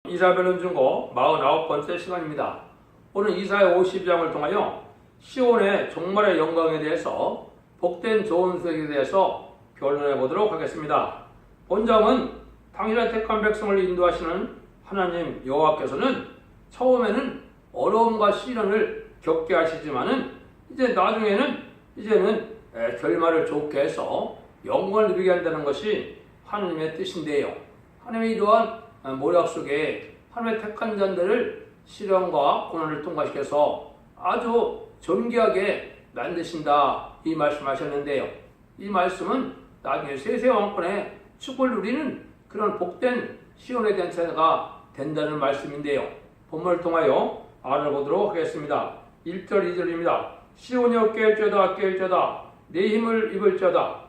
이사벨은 중고 49번째 시간입니다. 오늘 이사야 52장을 통하여 시온의 종말의 영광에 대해서 복된 좋은 소식에 대해서 변론해 보도록 하겠습니다. 본장은 당신의 택한 백성을 인도하시는 하나님 여호와께서는 처음에는 어려움과 시련을 겪게 하시지만은 이제 나중에는 결말을 좋게 해서 영광을 누리게 한다는 것이 하나님의 뜻인데요. 하나님의 이러한 모략 속에 하나님의 택한 자들을 시련과 고난을 통과시켜서 아주 존귀하게 만드신다, 이 말씀하셨는데요. 이 말씀은 나중에 세세 왕권의 축복을 누리는 그런 복된 시온의 대체가 된다는 말씀인데요. 본문을 통하여 알아보도록 하겠습니다. 1절 2절입니다. 시온이여 깰죄다 깰죄다 내 힘을 입을자다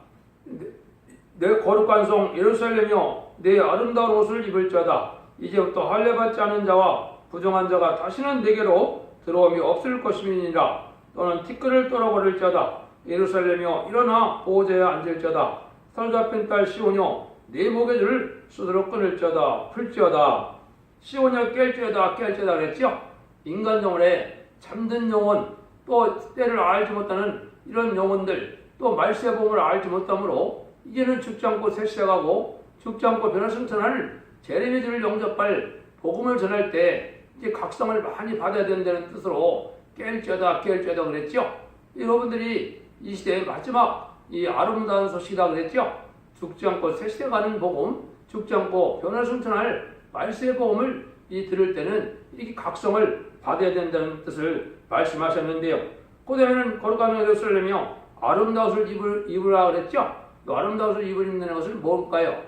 내 거룩한 성 예루살렘이여 내 아름다운 옷을 입을자다. 이제부터 할례받지 않은 자와 부정한 자가 다시는 내게로 들어옴이 없을 것임이니라. 너는 티끌을 떨어버릴 자다. 예루살렘이여 일어나 보호자에 앉을 자다. 사로잡힌 딸 시온이여 내 목의 줄을 스스로 끊을 자다. 풀지어다. 시온이여 깰죄다 깰죄다 그랬죠. 인간 영혼에 잠든 영혼, 또 때를 알지 못하는 이런 영혼들, 또 말세복음을 알지 못하므로 이제는 죽지 않고 새 시작하고 죽지 않고 변화승천할 제레미들을 영접할 복음을 전할 때 이제 각성을 많이 받아야 된다는 뜻으로 깰죄다 그랬죠. 여러분들이 이 시대의 마지막 이 아름다운 소식이다 그랬죠. 죽지 않고 새 시대가는 복음, 죽지 않고 변화승천할 말세의 복음을 들을 때는 이렇게 각성을 받아야 된다는 뜻을 말씀하셨는데요. 그 다음에는 거룩한 예루살렘이요 아름다운 옷을 입으라 그랬죠. 아름다운 옷을 입는 것은 뭘까요?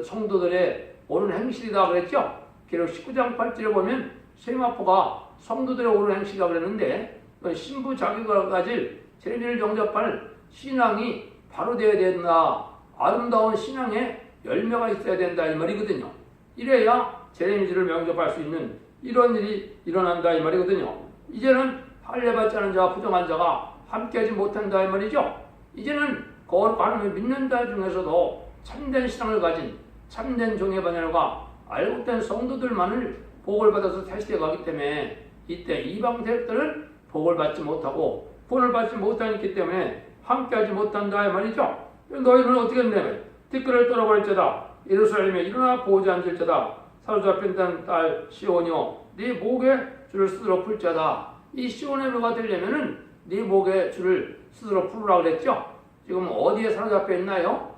성도들의 옳은 행실이다 그랬죠. 기록 19장 8절에 보면 세마포가 성도들의 옳은 행실이라고 그랬는데 신부 자격을 가질 제레미를 영접할 신앙이 바로 되어야 된다. 아름다운 신앙의 열매가 있어야 된다 이 말이거든요. 이래야 제레미들을 영접할 수 있는 이런 일이 일어난다 이 말이거든요. 이제는 할례받지 않은 자와 부정한 자가 함께하지 못한다 이 말이죠. 이제는 거룩한 하나님을 믿는 자 중에서도 참된 신앙을 가진 참된 종의 반열과 알곡된 성도들만을 복을 받아서 다시 가기 때문에 이때 이방 세력들은 복을 받지 못하고 구원을 받지 못하기 때문에 함께하지 못한다 이 말이죠. 너희는 어떻게 했냐면 티끌을 떨어버릴 자다. 예루살렘에 일어나 보호자 앉을 자다. 사로잡힌 딸 시온이여 네 목에 줄을 스스로 풀 자다. 이 시온의 묘가 되려면은 네 목에 줄을 스스로 풀으라고 그랬죠. 지금 어디에 사로잡혀 있나요?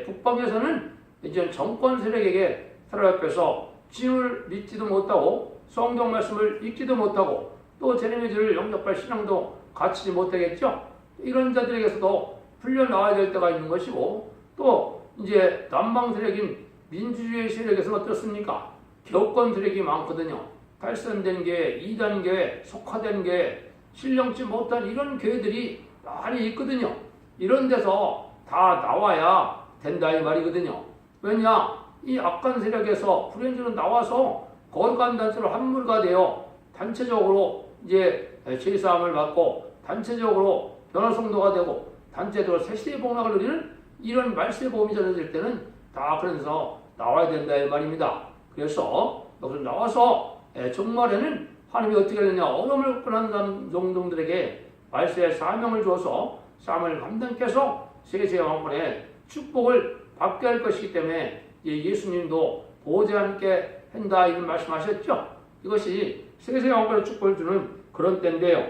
북방에서는 이제 정권 세력에게 사로잡혀서 주님을 믿지도 못하고 성경 말씀을 읽지도 못하고 또 제레미야를 영접할 신앙도 갖추지 못하겠죠. 이런 자들에게서도 풀려나와야 될 때가 있는 것이고 또 이제 남방 세력인 민주주의 세력에서는 어떻습니까? 교권 세력이 많거든요. 탈선된 게, 이단계, 속화된 게, 신령치 못한 이런 교회들이 많이 있거든요. 이런 데서 다 나와야 된다 이 말이거든요. 왜냐? 이 악한 세력에서 불행주로 나와서 거룩한 단체로 함물가 되어 단체적으로 이제 죄사함을 받고 단체적으로 변화성도가 되고 단체적으로 새시대의 복락을 누리는 이런 말세의 복음이 전해질 때는 다 그래서 나와야 된다 이 말입니다. 그래서 여기서 나와서 종말에는 하나님이 어떻게 하느냐 어려움을 끝난 종들에게 말세의 사명을 주어서 삶을 감당케 해서 세세 왕권의 축복을 받게 할 것이기 때문에 예수님도 보호자와 함께 한다 이런 말씀하셨죠. 이것이 세세 왕권의 축복을 주는 그런 때인데요.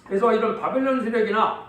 그래서 이런 바벨론 세력이나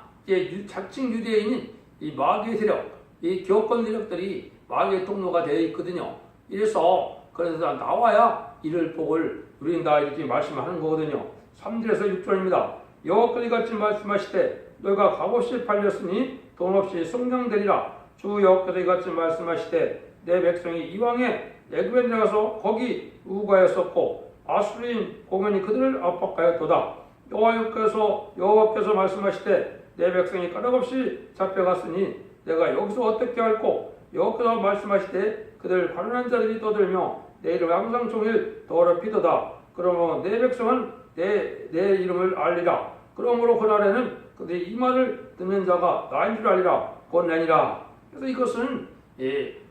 자칭 유대인인 이 마귀의 세력, 이 교권 세력들이 마귀의 통로가 되어 있거든요. 그래서 나와야 이를 복을 누린다 이렇게 말씀하는 거거든요. 3절에서 6절입니다. 여호와께서 이같이 말씀하시되 너희가 값없이 팔렸으니 돈 없이 성장되리라. 주 여호와께서 이같이 말씀하시되 내 백성이 이왕에 애굽에 내려가서 거기 우가였었고 아수르인 공연이 그들을 압박하였도다. 여호와께서 말씀하시되 내 백성이 까닭없이 잡혀갔으니 내가 여기서 어떻게 할꼬. 여호와께서 말씀하시되 그들 가련한 자들이 떠들며 내 이름을 항상 종일 더럽히도다. 그러므로 내 백성은 내 이름을 알리라. 그러므로 그날에는 그들이 이 말을 듣는 자가 나인 줄 알리라. 곧 내니라. 그래서 이것은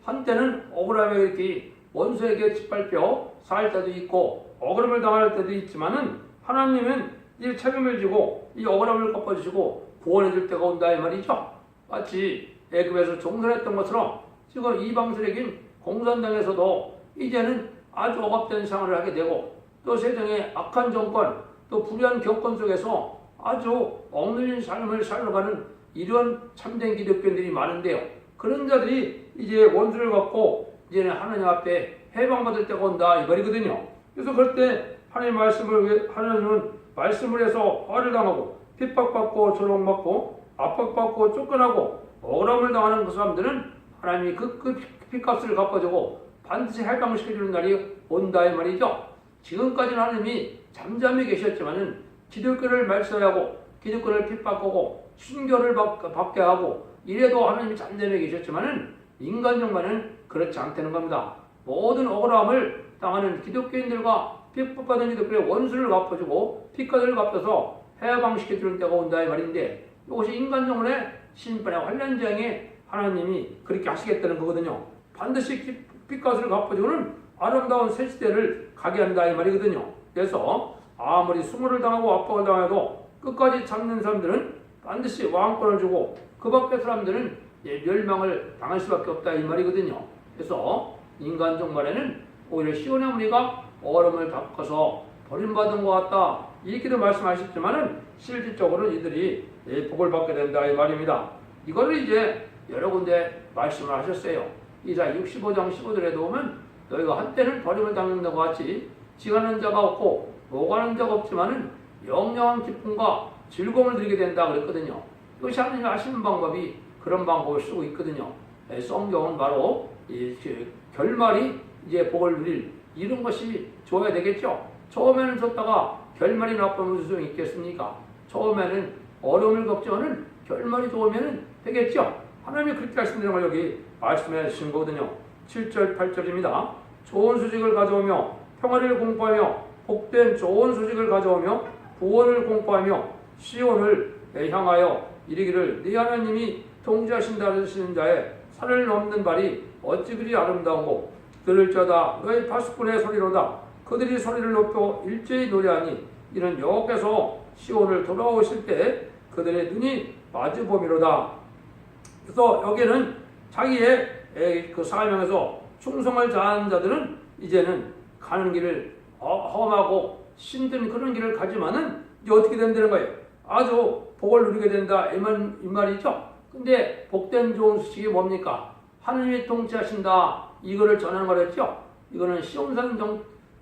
한때는 억울함에 이렇게 원수에게 짓밟혀 살 때도 있고 억울함을 당할 때도 있지만은 하나님은 이 책임을 지고 이 억울함을 갚아주시고 구원해 줄 때가 온다 이 말이죠. 마치 애굽에서 종살했던 것처럼 지금 이방들에겐 공산당에서도 이제는 아주 억압된 생활을 하게 되고 또 세상의 악한 정권 또 불의한 경권 속에서 아주 억눌린 삶을 살아가는 이런 참된 기독교인들이 많은데요. 그런 자들이 이제 원수를 갖고 이제는 하나님 앞에 해방받을 때가 온다 이 말이거든요. 그래서 그럴 때 하나님은 말씀을 해서 화를 당하고 핍박받고 조롱받고 압박받고 쫓겨나고 억울함을 당하는 그 사람들은 하나님이 그 핏값을 갚아주고 반드시 해방시켜주는 날이 온다 이 말이죠. 지금까지는 하나님이 잠잠히 계셨지만은 기독교를 말살하고 기독교를 핍박하고 순교를 받게 하고 이래도 하나님이 잠잠히 계셨지만은 인간적만은 그렇지 않다는 겁니다. 모든 억울함을 당하는 기독교인들과 핍박받은 기독교의 원수를 갚아주고 핏값을 갚아서 해방시켜주는 때가 온다 이 말인데 이것이 인간적만의 심판의 환란장에 하나님이 그렇게 하시겠다는 거거든요. 반드시 핏값을 갚아주고는 아름다운 새 시대를 가게 한다 이 말이거든요. 그래서 아무리 수모를 당하고 압박을 당해도 끝까지 참는 사람들은 반드시 왕권을 주고 그 밖의 사람들은 멸망을 당할 수밖에 없다 이 말이거든요. 그래서 인간적 말에는 오히려 시온의 어머니가 얼음을 닦아서 버림받은 것 같다 이렇게도 말씀하셨지만은 실질적으로는 이들이 복을 받게 된다 이 말입니다. 이거를 이제 여러 군데 말씀을 하셨어요. 이사 65장 15절에도 보면 너희가 한때는 버림을 당는 것 같이 지가는 자가 없고 오가는 자가 없지만은 영영한 기쁨과 즐거움을 드리게 된다 그랬거든요. 이것이 하나님이 하시는 방법이 그런 방법을 쓰고 있거든요. 성경은 바로 결말이 이제 복을 누릴 이런 것이 줘야 되겠죠. 처음에는 줬다가 결말이 나쁘면 무슨 소용이 있겠습니까? 처음에는 어려움을 겪지만은 결말이 좋으면 되겠죠. 하나님이 그렇게 하신다는 걸 여기 말씀해 주신 거거든요. 7절 8절입니다. 좋은 소식을 가져오며 평화를 공포하며 복된 좋은 소식을 가져오며 구원을 공포하며 시온을 향하여 이르기를 네 하나님이 통치하신다 하시는 자의 산을 넘는 발이 어찌 그리 아름다운고 들을 자다 너희 파수꾼의 소리로다 그들이 소리를 높여 일제히 노래하니 이는 여호와께서 시온을 돌아오실 때 그들의 눈이 마주보미로다. 그래서 여기는 자기의 그 사명에서 충성을 다하는 자들은 이제는 가는 길을 험하고 힘든 그런 길을 가지만은 이제 어떻게 된다는 거예요? 아주 복을 누리게 된다 이 말이죠. 근데 복된 좋은 소식이 뭡니까? 하느님이 통치하신다 이거를 전하는 거랬죠. 이거는 시온산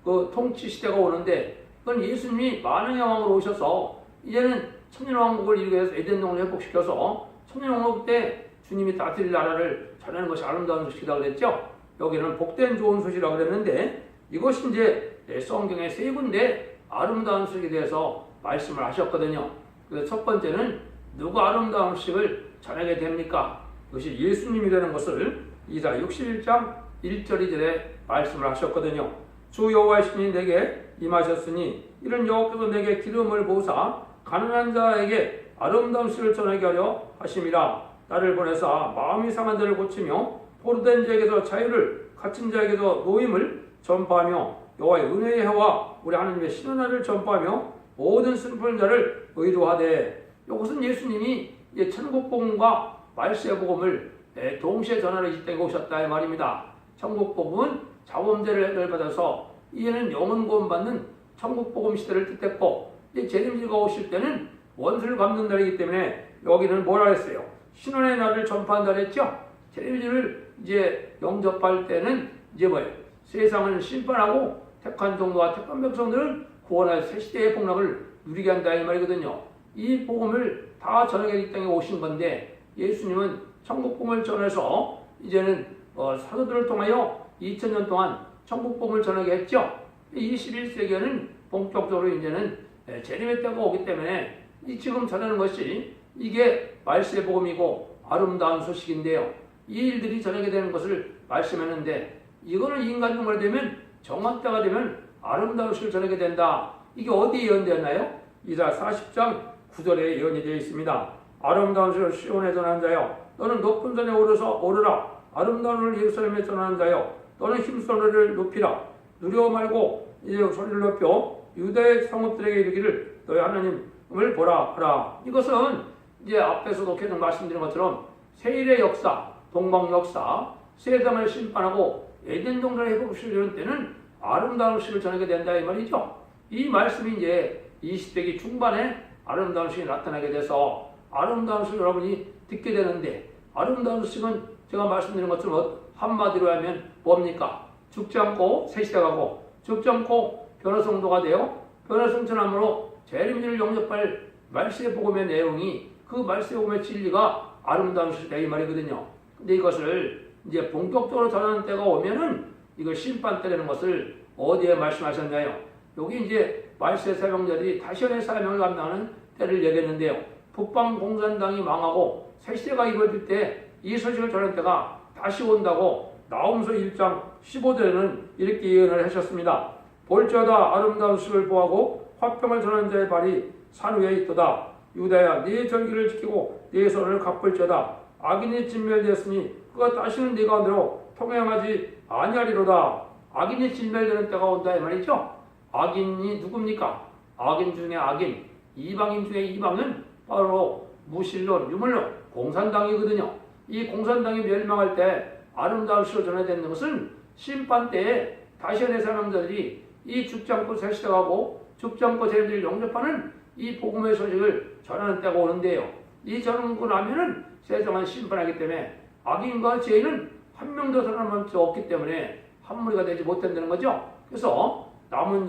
그 통치 시대가 오는데 그건 예수님이 만왕의 왕으로 오셔서 이제는 천년왕국을 이루기 위해서 에덴동을 회복시켜서 천년왕국 때 주님이 다스릴 나라를 전하는 것이 아름다운 소식이라고 그랬죠. 여기는 복된 좋은 소식이라고 그랬는데 이것이 이제 성경의 세 군데 아름다운 소식에 대해서 말씀을 하셨거든요. 그래서 첫 번째는 누가 아름다운 소식을 전하게 됩니까? 그것이 예수님이라는 것을 이사 61장 1절 2절에 말씀을 하셨거든요. 주 여호와의 신이 내게 임하셨으니 이런 여호와께서 내게 기름을 부으사 가난한 자에게 아름다운 소식을 전하게 하려 하심이라. 나를 보내사 마음이 상한 자를 고치며 포로된 자에게서 자유를 갇힌 자에게서 노임을 전파하며 여호와의 은혜의 해와 우리 하나님의 신원화를 전파하며 모든 슬픈 자를 의로하되. 이것은 예수님이 천국 복음과 말세의 복음을 동시에 전하러 이 땅에 오셨다 이 말입니다. 천국 복음은 자범죄를 받아서 이제는 영원 구원 받는 천국 복음 시대를 뜻했고 재림주가 오실 때는 원수를 갚는 날이기 때문에 여기는 뭐라 했어요? 신원의 날을 전파한다 그랬죠? 재림주를 이제 영접할 때는 이제 뭐예요? 세상을 심판하고 택한 종도와 택한 백성들은 구원할 새 시대의 복락을 누리게 한다 이 말이거든요. 이 복음을 다 전하게 이 땅에 오신 건데 예수님은 천국 복음을 전해서 이제는 사도들을 통하여 2000년 동안 천국 복음을 전하게 했죠. 21세기에는 본격적으로 이제는 재림의 때가 오기 때문에 이 지금 전하는 것이 이게 말세의 복음이고 아름다운 소식인데요. 이 일들이 전하게 되는 것을 말씀했는데 이거는 인간중을 되면 정한 때가 되면 아름다운 소식을 전하게 된다. 이게 어디에 예언되었나요? 이사 40장 9절에 예언이 되어 있습니다. 아름다운 소식을 시온에 전하는 자여 너는 높은 산에 오르라. 아름다운 예루살렘에 전하는 자여 너는 힘소리를 높이라. 누려 말고 이제 소리를 높여 유대 성읍들에게 이르기를 너희 하나님을 보라 하라. 이것은 이제 앞에서도 계속 말씀드린 것처럼 세일의 역사, 동방 역사, 세상을 심판하고 에덴 동산을 회복시키려는 때는 아름다운 시를 전하게 된다 이 말이죠. 이 말씀이 이제 20세기 중반에 아름다운 시이 나타나게 돼서 아름다운 시를 여러분이 듣게 되는데, 아름다운 시는 제가 말씀드린 것처럼 한마디로 하면 뭡니까? 죽지 않고 새 시대 가고, 죽지 않고 변화성도가 되어 변화성천함으로 재림을 영접할 말세의 복음의 내용이, 그 말세의 복음의 진리가 아름다운 시다 이 말이거든요. 근데 이것을 이제 본격적으로 전하는 때가 오면은 이걸 심판 때라는 것을 어디에 말씀하셨나요? 여기 이제 말세 사명자들이 다시원의 사명을 감당하는 때를 얘기했는데요. 북방 공산당이 망하고 새 시대가 이루어질 때 이 소식을 전할 때가 다시 온다고 나홈서 1장 15절에는 이렇게 예언을 하셨습니다. 볼지어다 아름다운 숲을 보하고 화평을 전하는 자의 발이 산 위에 있도다. 유다야 네 절기를 지키고 네 손을 갚을지어다. 악인이 진멸되었으니 그가 다시는 네 가운데로 통행하지 아니하리로다. 악인이 진멸되는 때가 온다 이 말이죠. 악인이 누굽니까? 악인 중에 악인, 이방인 중에 이방은 바로 무신론, 유물론, 공산당이거든요. 이 공산당이 멸망할 때 아름다운 시로 전해야 되는 것은 심판 때에 다시원의 사명자들이 이 죽지 않고 새 시대 가고 죽지 않고 쟤네들을 영접하는 이 복음의 소식을 전하는 때가 오는데요. 이 전하고 나면은 세상은 심판하기 때문에 악인과 죄인은 한 명도 살아남을 수 없기 때문에 한 무리가 되지 못한다는 거죠. 그래서 남은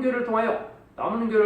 교를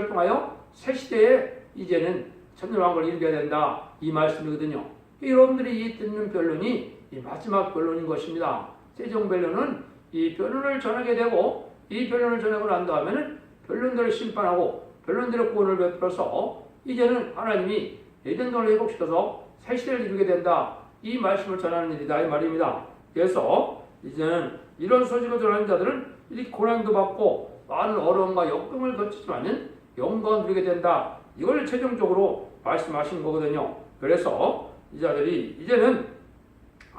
통하여 새 시대에 이제는 천년왕국을 이루게 된다 이 말씀이거든요. 여러분들이 이 듣는 변론이 이 마지막 변론인 것입니다. 세종 변론은 이 변론을 전하게 되고, 이 변론을 전하고 난 다음에는 변론들을 심판하고 변론들의 구원을 베풀어서 이제는 하나님이 에덴 동산을 회복시켜서 새 시대를 이루게 된다 이 말씀을 전하는 일이다 이 말입니다. 그래서 이제는 이런 소식을 전하는 자들은 이 고난도 받고 많은 어려움과 역경을 거치지만은 영광을 누리게 된다. 이걸 최종적으로 말씀하신 거거든요. 그래서 이 자들이 이제는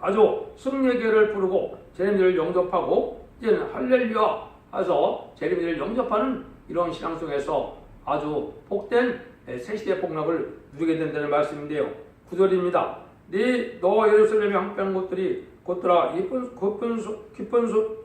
아주 승리계를 부르고 제림들을 영접하고 이제는 할렐루야 해서 제림들을 영접하는 이런 신앙 속에서 아주 복된 새시대 복락을 누리게 된다는 말씀인데요. 9절입니다. 너 예루살렘의 함께하는 곳들이 곧들아 깊은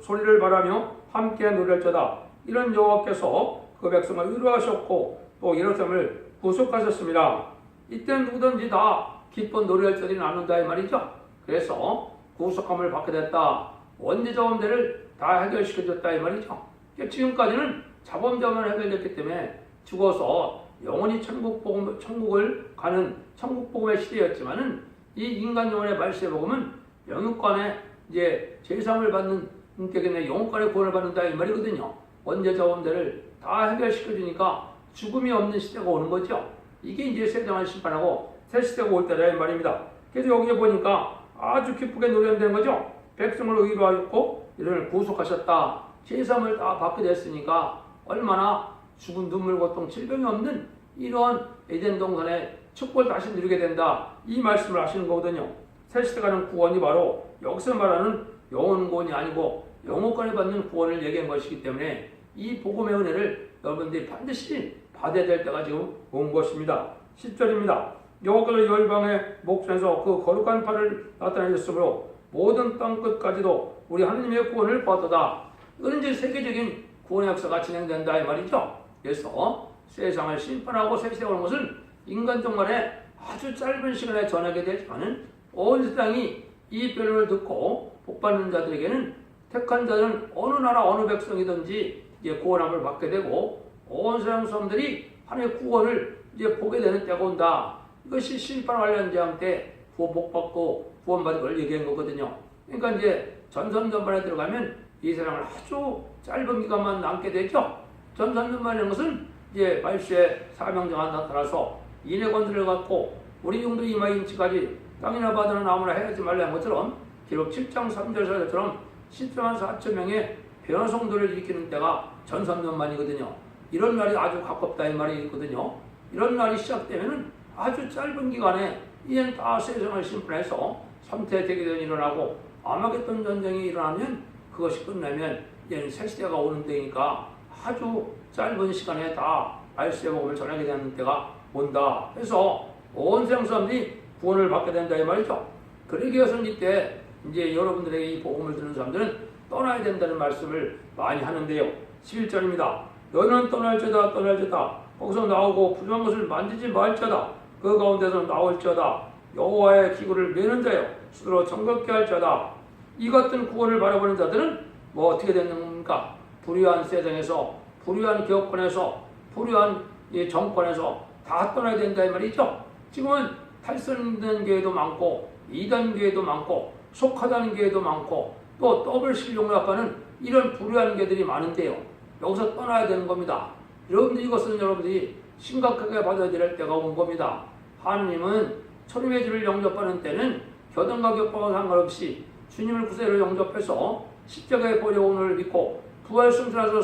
소리를 바라며 함께 노래할지어다. 이런 여호와께서 그 백성을 위로하셨고 또 예루살렘을 구속하셨습니다. 이때 누구든지 다 기쁜 노래할 자들이 나눈다 이 말이죠. 그래서 구속함을 받게 됐다. 원죄 자범죄를 다 해결시켜줬다 이 말이죠. 지금까지는 자범죄만 해결됐기 때문에 죽어서 영원히 천국을 가는 천국복음의 시대였지만은 이 인간 영혼의 말세 복음은 영육간에 이제 제사함을 받는 때문에 영육간의 구원을 받는다 이 말이거든요. 원죄 자범죄를 다 해결시켜주니까 죽음이 없는 시대가 오는 거죠. 이게 이제 세상을 심판하고 새 시대가 올 때라 이 말입니다. 그래서 여기에 보니까 아주 기쁘게 노래한다는 거죠. 백성을 의로하셨고 이를 구속하셨다. 제사함을 다 받게 됐으니까 얼마나 죽은 눈물 고통 질병이 없는 이러한 에덴 동산의 축복을 다시 누리게 된다. 이 말씀을 하시는 거거든요. 새 시대 가는 구원이 바로 여기서 말하는 영원 구원이 아니고 영원권에 받는 구원을 얘기한 것이기 때문에 이 복음의 은혜를 여러분들이 반드시 받아야 될 때가 지금 온 것입니다. 10절입니다. 여호와께서 열방의 목전에서 그 거룩한 팔을 나타내셨으므로 모든 땅 끝까지도 우리 하나님의 구원을 받도다. 이건 이제 세계적인 구원의 역사가 진행된다 이 말이죠. 그래서 세상을 심판하고 새 시대가 오는 것은 인간 동안에 아주 짧은 시간에 전하게 되지만은 온 세상이 이 변론을 듣고 복받는 자들에게는 택한 자는 어느 나라 어느 백성이든지 이제 구원함을 받게 되고 온 세상 사람들이 하나님의 구원을 이제 보게 되는 때가 온다. 이것이 심판 관련 제한 때 복받고 구원받은 걸 얘기한 거거든요. 그러니까 이제 전선전반에 들어가면 이 세상을 아주 짧은 기간만 남게 되죠. 전선전반이라는 것은 이제 말세의 사명자가 나타나서 인의 권세를 갖고 우리 용도 이마인치까지 땅이나 바다나 나무나 해야지 말라는 것처럼 기록 7장 3절 4절처럼 14만 4천 명의 변화성도를 일으키는 때가 전선전반이거든요. 이런 날이 아주 가깝다 이 말이 있거든요. 이런 날이 시작되면은 아주 짧은 기간에 이제는 다 세상을 심판해서 선태대기전이 일어나고 아마겟돈 전쟁이 일어나면 그것이 끝나면 얘는 새 시대가 오는 때니까 아주 짧은 시간에 다 말씀의 복음을 전하게 되는 때가 온다. 그래서 온 세상 사람들이 구원을 받게 된다 이 말이죠. 그러기 위해서는 이때 이제 여러분들에게 이 복음을 듣는 사람들은 떠나야 된다는 말씀을 많이 하는데요. 11절입니다. 너희는 떠날지어다 떠날지어다 거기서 나오고 부정한 것을 만지지 말지어다 그 가운데서 나올지어다 여호와의 기구를 메는 자여 스스로 정결케 할지어다. 이 같은 구원을 바라보는 자들은 뭐 어떻게 되는 겁니까? 불의한 세상에서 불의한 기업권에서 불의한 정권에서 다 떠나야 된다 이 말이죠. 지금은 탈선된 교회도 많고 이단 교회도 많고 속하다는 교회도 많고 또 더블 신령을 아까는 이런 불의한 교회들이 많은데요. 여기서 떠나야 되는 겁니다. 여러분들 이것은 여러분들이 심각하게 받아야 될 때가 온 겁니다. 하느님은 천임의 주를 영접하는 때는 교단과 격파와 상관없이 주님을 구세로 영접해서 십자가의 보혈을 믿고 부활 승천하서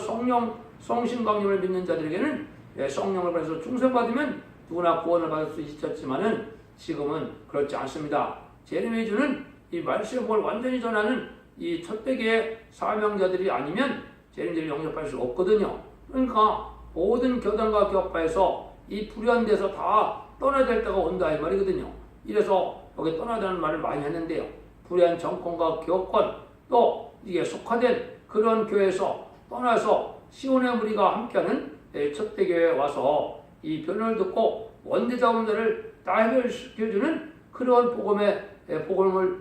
성신 강림을 믿는 자들에게는 성령을 받아서 중생받으면 누구나 구원을 받을 수 있었지만은 지금은 그렇지 않습니다. 재림의 주는 이 말씀의 복을 완전히 전하는 이 첫대기의 사명자들이 아니면 재림주를 영접할 수 없거든요. 그러니까 모든 교단과 격파에서 이 불의한 데서 다 떠나야 될 때가 온다 이 말이거든요. 이래서 여기 떠나자는 말을 많이 했는데요. 불의한 정권과 교권 또 이게 속화된 그런 교회에서 떠나서 시온의 무리가 함께하는 첫대교회에 와서 이 변호를 듣고 원대자원들을 다 해결시켜주는 그런 복음을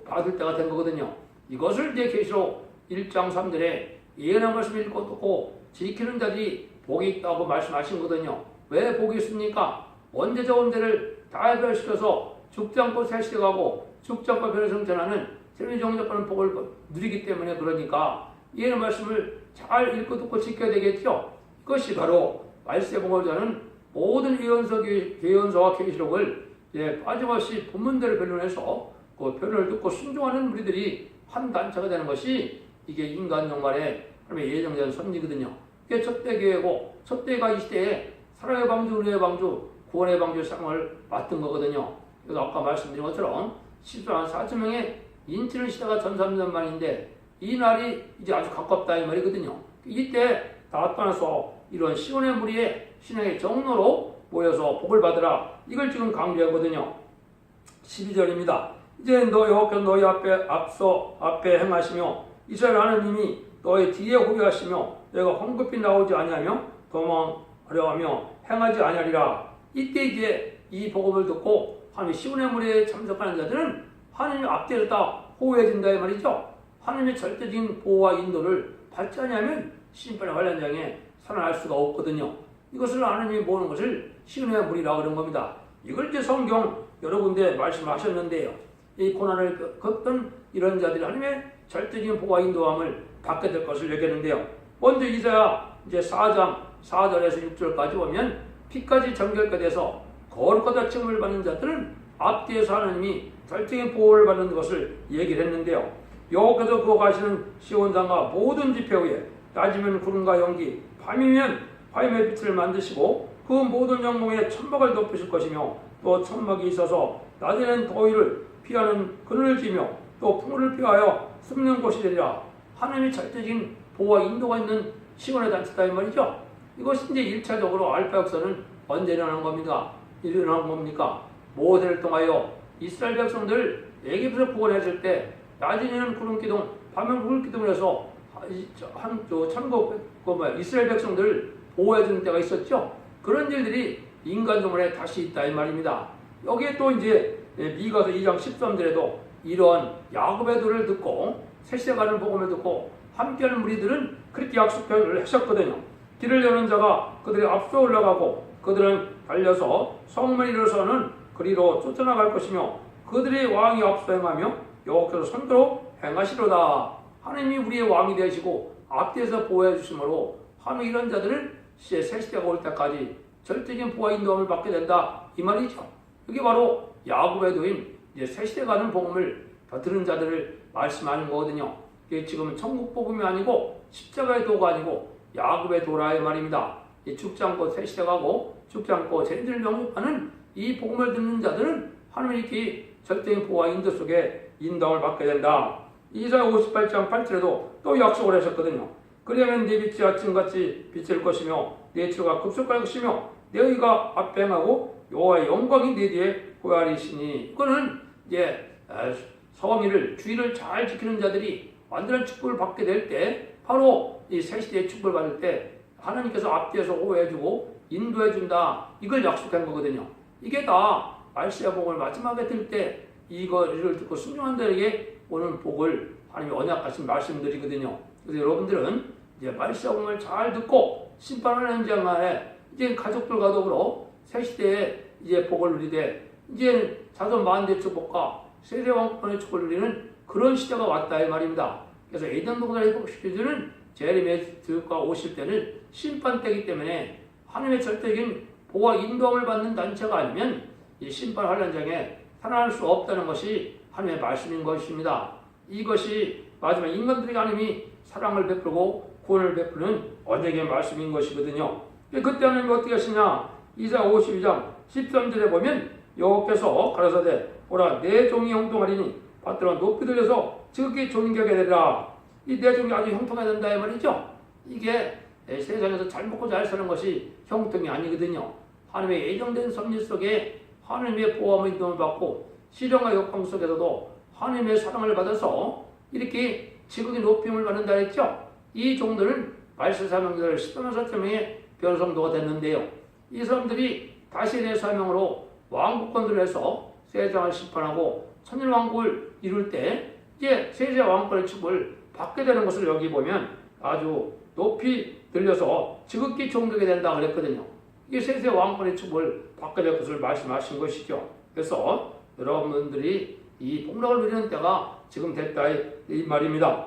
받을 때가 된 거거든요. 이것을 이제 계시록 1장 3절에 예언한 말씀을 읽고 듣고 지키는 자들이 복이 있다고 말씀하신 거거든요. 왜 복이 있습니까? 원대자원들을 다 해결시켜서 죽지 않고 새 시대 가고 죽지 않고 변화 성전하는 세상에 영접하는 복을 누리기 때문에 그러니까 예언의 말씀을 잘 읽고 듣고 지켜야 되겠죠. 그것이 바로 말세의 복을 전하는 모든 예언서와 계시록을 빠짐없이 본문대로 변론해서 그 변론을 듣고 순종하는 우리들이 한 단체가 되는 것이 이게 인간 종말의 하나님의 예정된 섭리거든요. 그게 첫대교회고 첫대가 이 시대에 사랑의 방주, 은혜의 방주, 구원의 방주 상을 맡은 거거든요. 그래서 아까 말씀드린 것처럼 14만 4천 명의 인치는 시대가 1300년 만인데 이 날이 이제 아주 가깝다 이 말이거든요. 이때 다 떠나서 이런 시온의 무리의 신앙의 정로로 모여서 복을 받으라 이걸 지금 강조하거든요. 12절입니다. 이제 너 여호와께서 너희 앞에 행하시며 이스라엘 하나님이 너희 뒤에 호위하시며 너희가 황급히 나오지 아니하며 도망하려 하며 행하지 아니하리라. 이때 이제 이 복음을 듣고 하나님 시온의 무리에 참석하는 자들은 하나님 앞뒤를 다 호위해준다 이 말이죠. 하나님의 절대적인 보호와 인도를 받지 않으면 심판의 환란장에 살아날 수가 없거든요. 이것을 하나님이 모으는 것을 시온의 무리라고 그런 겁니다. 이걸 이제 성경 여러 군데 말씀하셨는데요. 이 고난을 겪던 이런 자들이 하나님의 절대적인 보호와 인도함을 받게 될 것을 얘기하는데요. 먼저 이사야 이제 4장 4절에서 6절까지 보면 피까지 정결케 돼서 거룩하다 칭함을 받는 자들은 앞뒤에서 하나님이 절대적인 보호를 받는 것을 얘기를 했는데요. 여호와께서 그거 가시는 시온산과 모든 지표 위에 낮이면 구름과 연기, 밤이면 화염의 빛을 만드시고 그 모든 영광에 천막을 덮으실 것이며 또 천막이 있어서 낮에는 더위를 피하는 그늘을 지며 또 풍을 피하여 숨는 곳이 되리라. 하나님의 절대적인 보호와 인도가 있는 시온의 단체다 이 말이죠. 이것이 이제 1차적으로 알파 역사는 언제 일어나는 겁니까? 모세를 통하여 이스라엘 백성들 애굽에서 구원했을 때 낮에는 구름 기둥, 밤에는 물 기둥을 해서 이스라엘 백성들을 보호해주는 때가 있었죠. 그런 일들이 인간 종말에 다시 있다 이 말입니다. 여기에 또 이제 미가서 2장 13절에도 이런 야곱의 도를 듣고 새시대 가는 복음을 듣고 함께하는 무리들은 그렇게 약속을 하셨거든요. 길을 여는 자가 그들의 앞서 올라가고 그들은 달려서 성문에 이르러서는 그리로 쫓아나갈 것이며 그들의 왕이 앞서 행하며 여호와께서 선대로 행하시로다. 하나님이 우리의 왕이 되시고 앞뒤에서 보호해 주심으로 하나님 이런 자들은 새 시대가 올 때까지 절대적인 보호와 인도함을 받게 된다 이 말이죠. 이게 바로 야곱의 도인 이제 새 시대 가는 복음을 들은 자들을 말씀하는 거거든요. 이게 지금은 천국 복음이 아니고 십자가의 도가 아니고 야곱의 도라의 말입니다. 죽지 않고 새 시대 가고 죽지 않고 재림을 영접하는 이 복음을 듣는 자들은 하나님의 이렇게 절대적인 보호와 인도 속에 인도함을 받게 된다. 이사야 58장 8절에도 또 약속을 하셨거든요. 그러면 네 빛이 아침같이 비칠 것이며 네 치료가 급속할 것이며 내 의가 앞에 행하고 여호와의 영광이 네 뒤에 보야리시니. 이거는 이제 성의를 주의를 잘 지키는 자들이 완전한 축복을 받게 될 때, 바로 이 새 시대의 축복을 받을 때 하나님께서 앞뒤에서 호해주고 인도해준다, 이걸 약속한 거거든요. 이게 다 말세의 복을 마지막에 들 때 이거를 듣고 순종한 자에게 오는 복을 하나님이 언약하신 말씀드리거든요. 그래서 여러분들은 이제 말세의 복을 잘 듣고 심판하는 현장에 이제 가족들과 더불어 새 시대에 이제 복을 누리되, 이제 자손 만대 축복과 세대 왕권의 축복을 누리는 그런 시대가 왔다 이 말입니다. 그래서 에덴 동산의 회복시켜주는 제레미야 교육과 오실 때는 심판 때이기 때문에 하나님의 절대적인 보호와 인도함을 받는 단체가 아니면 이 심판할 현장에 살아날 수 없다는 것이 하나님의 말씀인 것입니다. 이것이 마지막 인간들에게 하나님이 사랑을 베풀고 구원을 베푸는 언약의 말씀인 것이거든요. 그때 하나님이 어떻게 하시냐? 이사야 52장 13절에 보면 여호와께서 가라사대 보라 내 종이 형통하리니 밭들어 높이 들려서 지극히 존귀하게 되리라. 이 내 종이 아주 형통해야 된다 이 말이죠. 이게 세상에서 잘 먹고 잘 사는 것이 형통이 아니거든요. 하나님의 예정된 섭리 속에 하나님의 보호함을 인도를 받고 시련과 역경 속에서도 하나님의 사랑을 받아서 이렇게 지극히 높임을 받는다 했죠. 이 종들은 말세 사명자를 10만 4천 명의 변성도가 됐는데요. 이 사람들이 다시의 사명으로 왕국권들을 해서 세상을 심판하고 천일왕국을 이룰 때 이제 세세 왕권의 축복을 받게 되는 것을 여기 보면 아주 높이 들려서 지극히 존귀하게 된다 그랬거든요. 이게 세세 왕권의 축복을 받게 될 것을 말씀하신 것이죠. 그래서 여러분들이 이 복락을 누리는 때가 지금 됐다 이 말입니다.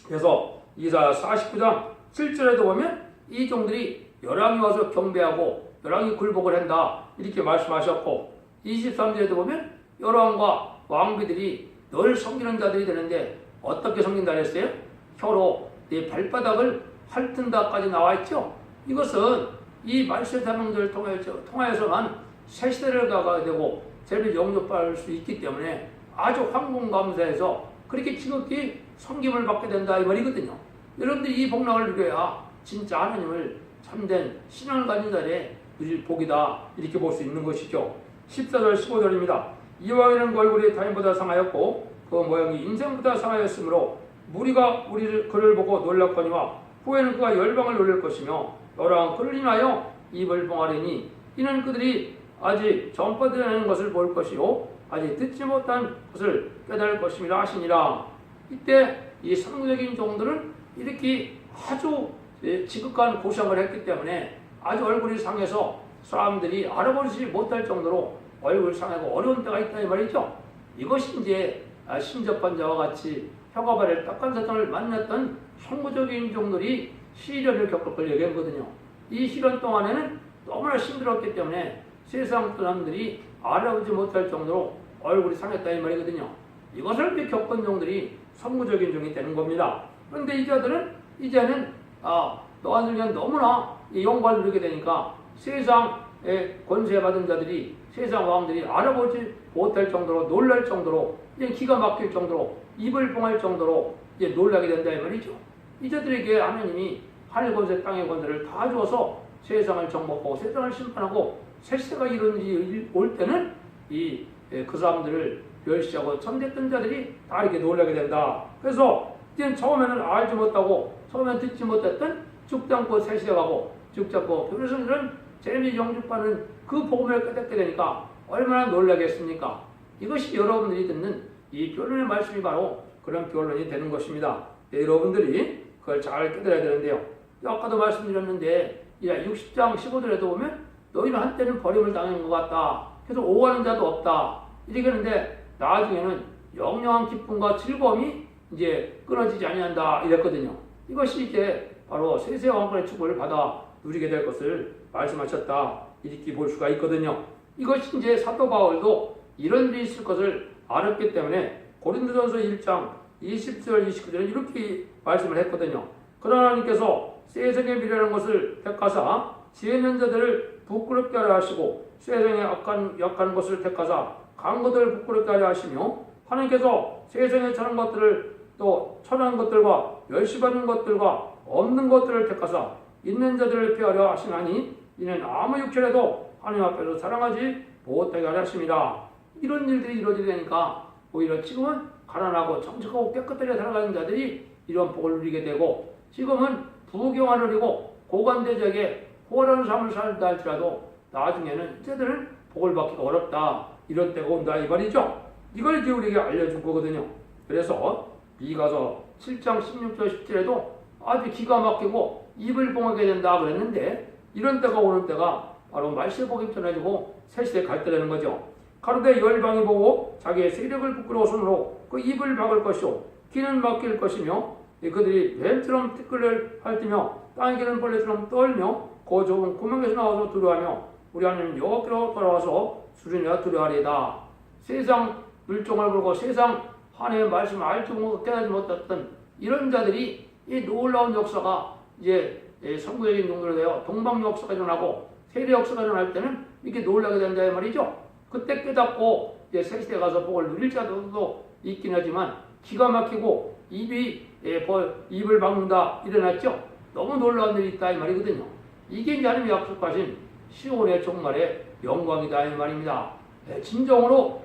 그래서 이사야 49장 7절에도 보면 이 종들이 열왕이 와서 경배하고 열왕이 굴복을 한다 이렇게 말씀하셨고, 23절에도 보면 열왕과 왕비들이 늘 섬기는 자들이 되는데 어떻게 섬긴다 했어요? 혀로 네 발바닥을 핥은다까지 나와 있죠. 이것은 이 말세 사명들을 통하여서만 새 시대를 가게 되고 죄를 영접할 수 있기 때문에 아주 황공감사해서 그렇게 지극히 섬김을 받게 된다 이 말이거든요. 여러분들이 이 복락을 누려야 진짜 하나님을 참된 신앙을 가진 자들의 누릴 복이다 이렇게 볼 수 있는 것이죠. 14절 15절입니다. 이왕에는 얼굴이 타인보다 상하였고 그 모양이 인생보다 상하였으므로 무리가 그를 보고 놀랐거니와 후에는 그가 열방을 노릴 것이며 너랑 그를 인하여 입을 봉하리니 이는 그들이 아직 전파되는 것을 볼 것이요 아직 듣지 못한 것을 깨달을 것임이라 하시니라. 이때 이 상대적인 종들은 이렇게 아주 지극한 고생을 했기 때문에 아주 얼굴이 상해서 사람들이 알아보지 못할 정도로 얼굴 상하고 어려운 때가 있다 이 말이죠. 이것이 이제 신접한 자와 같이 혀가 발을 딱한 사탄을 만났던 성부적인 종들이 시련을 겪을 걸 얘기하거든요. 이 시련 동안에는 너무나 힘들었기 때문에 세상 사람들이 알아보지 못할 정도로 얼굴이 상했다 이 말이거든요. 이것을 겪은 종들이 성부적인 종이 되는 겁니다. 그런데 이 자들은 이제는 너희들은 너무나 영광을 누리게 되니까 세상에 권세받은 자들이 세상 왕들이 알아보지 못할 정도로 놀랄 정도로 이제 기가 막힐 정도로 입을 봉할 정도로 이제 놀라게 된다 이 말이죠. 이 자들에게 하나님이 하늘 권세 땅의 권세를 다 주어서 세상을 정복하고 세상을 심판하고 새 시대가 이런 일이 올 때는 그 사람들을 멸시하고 천대했던 자들이 다 이렇게 놀라게 된다. 그래서 이제 처음에는 알지 못하고 처음에는 듣지 못했던 죽지 않고 새 시대 가고 죽지 않고 변호사들은 제레미야 영접하는 그 복음을 깨닫게 되니까 얼마나 놀라겠습니까? 이것이 여러분들이 듣는 이 변론의 말씀이 바로 그런 변론이 되는 것입니다. 여러분들이 그걸 잘 깨달아야 되는데요. 아까도 말씀드렸는데 60장 15절에도 보면 너희는 한때는 버림을 당한 것 같다. 그래서 오가는 자도 없다. 이렇게 하는데 나중에는 영영한 기쁨과 즐거움이 이제 끊어지지 아니한다 이랬거든요. 이것이 이제 바로 세세 왕권의 축복을 받아 누리게 될 것을 말씀하셨다 이렇게 볼 수가 있거든요. 이것이 이제 사도 바울도 이런 일이 있을 것을 알았기 때문에 고린도전서 1장 20절 29절에 이렇게 말씀을 했거든요. 그러나 하나님께서 세상의 미래라는 것을 택하사 지혜 있는 자들을 부끄럽게 하려 하시고 세상에 약한 것을 택하사 강한 것들을 부끄럽게 하려 하시며 하나님께서 세상에 저런 것들을 또 천한 것들과 멸시받는 것들과 없는 것들을 택하사 있는 자들을 피하려 하시나니 이는 아무 육체라도 하나님 앞에서 사랑하지 못하게 하려 하심이라. 이런 일들이 이루어지니까 오히려 지금은 가난하고 정직하고 깨끗하게 살아가는 자들이 이런 복을 누리게 되고, 지금은 부귀영화를 누리고 고관대적에 호라는 삶을 살다 할지라도 나중에는 이제들은 복을 받기가 어렵다, 이런 때가 온다 이 말이죠. 이걸 이제 우리에게 알려준 거거든요. 그래서 미가서 7장 16절 17에도 아주 기가 막히고 입을 봉하게 된다 그랬는데, 이런 때가 오는 때가 바로 말세의 복이 전해지고 새시대 갈 때라는 거죠. 가로되 열방이 보고 자기의 세력을 부끄러워서로 그 입을 박을 것이요 귀는 막힐 것이며, 그들이 뱀처럼 티끌을 핥으며 땅에 기는 벌레처럼 떨며 그 좁은 구멍에서 나와서 두려워하며 우리 하나님 여호와께로 돌아와서 수련이와 두려워하리이다. 세상 물종을 보고 세상 하나님의 말씀을 알지 못하고 깨닫지 못했던 이런 자들이 이 놀라운 역사가 이제 선구적인 정도로 되어 동방 역사가 일어나고 세례 역사가 일어날 때는 이렇게 놀라게 된다 이 말이죠. 그때 깨닫고 이제 새 시대 가서 복을 누릴 자들도 있긴 하지만 기가 막히고 입을 막는다 일어났죠. 너무 놀라운 일이 있다 이 말이거든요. 이게 이제 하나님이 약속하신 시온의 종말의 영광이다 이 말입니다. 진정으로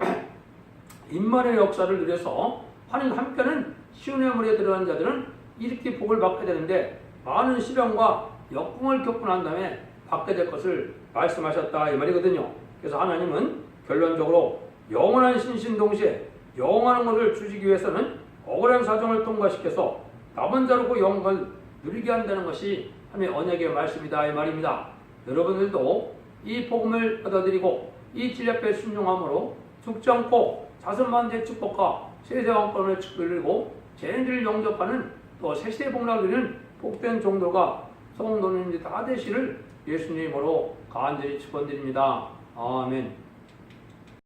임만의 역사를 누려서 하나님 함께는 시온의 물에 들어간 자들은 이렇게 복을 받게 되는데, 많은 시련과 역풍을 겪고 난 다음에 받게 될 것을 말씀하셨다 이 말이거든요. 그래서 하나님은 결론적으로 영원한 신신 동시에 영원한 것을 주시기 위해서는 억울한 사정을 통과시켜서 남은 자로 그 영광을 누리게 한다는 것이 하나님의 언약의 말씀이다 이 말입니다. 여러분들도 이 복음을 받아들이고 이 진리 앞에 순종함으로 죽지 않고 자선만대의 축복과 세세 왕권을 누리고 죄인들을 영접하는 또 새시대 복락을 누리는 복된 종도가 성도님들이 다 되시를 예수님으로 간절히 축원드립니다. 아멘.